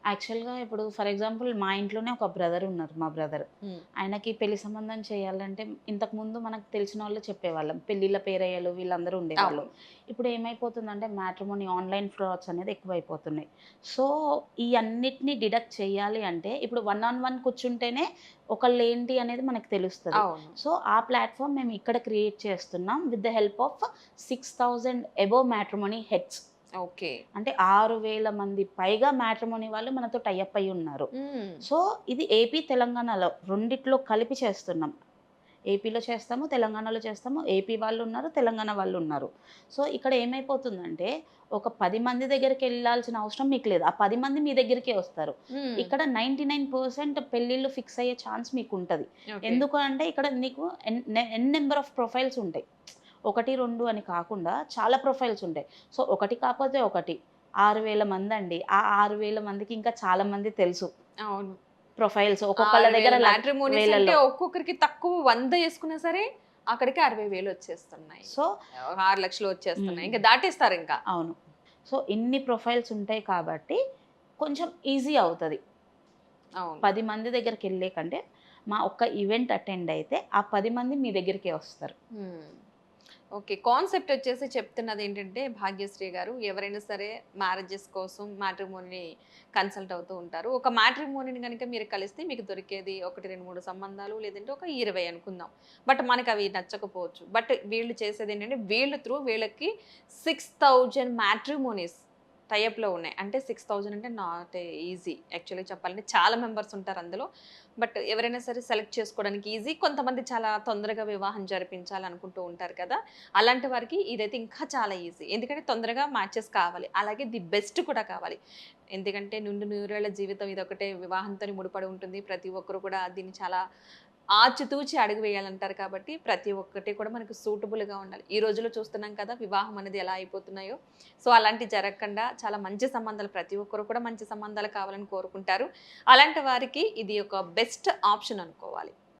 యాక్చువల్‌గా ఇప్పుడు for example మా ఇంట్లోనే ఒక బ్రదర్ ఉన్నారు. మా బ్రదర్. హ్మ్. ఆయనకి పెళ్లి సంబంధం చేయాలంటే ఇంతకుముందు మనకు తెలిసినోళ్ళు చెప్పేవాళ్ళం. పెళ్ళిళ్ళ పేరయ్యలు వీళ్ళందరూ ఉండేవాళ్ళు. అవును. ఇప్పుడు ఏమైపోతుందంటే మ్యాట్రిమోనీ ఆన్‌లైన్ ఫ్రాడ్స్ అనేది ఎక్కువైపోతున్నాయి. సో, ఈ అన్నిటిని డిడక్ట్ చేయాలి అంటే ఇప్పుడు వన్ ఆన్ వన్ కూర్చుంటేనే ఒకళ్ళేంటి అనేది మనకు తెలుస్తది. అవును. సో, ఆ ప్లాట్‌ఫార్మ్ మేము ఇక్కడ క్రియేట్ చేస్తున్నాం with the help of 6000 above matrimony heads. Okay. అంటే 6,000 మంది పైగా మ్యాట్రిమోనీ వాళ్ళు మనతో టై అప్ అయ్యి ఉన్నారు. హ్మ్. సో, ఇది ఏపీ, తెలంగాణలో రెండిట్లో కలిపి చేస్తున్నాం. ఏపీలో చేస్తాము, తెలంగాణలో చేస్తాము. ఏపీ వాళ్ళున్నారు, తెలంగాణ వాళ్ళున్నారు. సో, ఇక్కడ ఏమైపోతుందంటే, ఒక 10 మంది దగ్గరికెళ్ళాల్సిన అవసరం మీకు లేదు. ఆ 10 మంది మీ దగ్గరికే వస్తారు. హ్మ్. ఇక్కడ 99% పెళ్ళిళ్ళు ఫిక్స్ అయ్యే ఛాన్స్ మీకుంటది. ఓకే. ఎందుకు అంటే, ఇక్కడ నీకు ఎన్ నంబర్ ఆఫ్ ప్రొఫైల్స్ ఉంటాయి. 1, 2 అని కాకుండా చాలా ప్రొఫైల్స్ ఉంటాయి. సో, ఒకటి కాపోతే ఒకటి 6,000 మందండి. ఆ 6,000 మందికి ఇంకా చాలా మంది తెలుసు. అవును. ప్రొఫైల్స్ ఒక్కొక్కళ్ళ 6,000 దగ్గర మ్యాట్రిమోనీస్ అంటే వేలల్లో. ఒక్కొక్కరికి తక్కువ 100 యేసుకున్నా సరే అక్కడికి 60,000 వచ్చేస్తున్నాయి. సో 6,00,000 వచ్చేస్తున్నాయి. హ్మ్. ఇంక దాటేస్తారింకా. అవును. సో, ఇన్ని ప్రొఫైల్స్ ఉంటాయి కాబట్టి కొంచెం ఈజీ అవుతది. అవును. 10 మంది దగ్గరికెళ్ళే కంటే, మా ఒక్క ఈవెంట్ అటెండ్ అయితే, ఆ 10 మంది మీ దగ్గరికే వస్తారు. హ్మ్. ఓకే. కాన్సెప్ట్ వచ్చేసి చెప్తున్నదేంటంటే భాగ్యశ్రీ గారు ఎవరైనా సరే మ్యారేజెస్ కోసం మ్యాట్రిమోనీని కన్సల్ట్ అవుతూ ఉంటారు. ఒక మ్యాట్రిమోనీని గనుక మీరు కలిస్తే మీకు దొరికేది 1, 2, 3 సంబంధాలు లేదంటే ఒక 20 అనుకుందాం. బట్ మనకవి నచ్చకపోవచ్చు. బట్ వీళ్ళు చేసేదేంటంటే వీళ్ళ త్రూ వీళ్ళకి 6000 మ్యాట్రిమోనీస్ టై అప్‌లో ఉన్నాయి. అంటే 6000 అంటే నాట్ ఈజీ. యాక్చువల్‌గా చెప్పాలంటే చాలా మెంబర్స్ ఉంటారు అందులో. బట్ ఎవరైనా సరే సెలెక్ట్ చేసుకోవడానికి ఈజీ. కొంతమంది చాలా తొందరగా వివాహం జరిపించాలనుకుంటూ ఉంటారు కదా! అలాంటి వారికి ఇదైతే ఇంకా చాలా ఈజీ. ఎందుకంటే తొందరగా మ్యాచెస్ కావాలి. అలాగే ది బెస్ట్ కూడా కావాలి. ఎందుకంటే నిండు నూరేళ్ల జీవితం ఇదొకటే వివాహంతోని ముడిపడి ఉంటుంది. ప్రతి ఒక్కరు కూడా దీన్ని చాలా ఆచితూచి అడుగు వేయాలంటారు కాబట్టి ప్రతి ఒక్కటి కూడా మనకు సూటబుల్‌గా ఉండాలి. ఈ రోజుల్లో చూస్తున్నాం కదా! వివాహం అనేది ఎలా అయిపోతున్నాయో. సో, అలాంటివి జరగకుండా చాలా మంచి సంబంధాలు ప్రతి ఒక్కరు కూడా మంచి సంబంధాలు కావాలని కోరుకుంటారు. అలాంటి వారికి ఇది ఒక బెస్ట్ ఆప్షన్ అనుకోవాలి.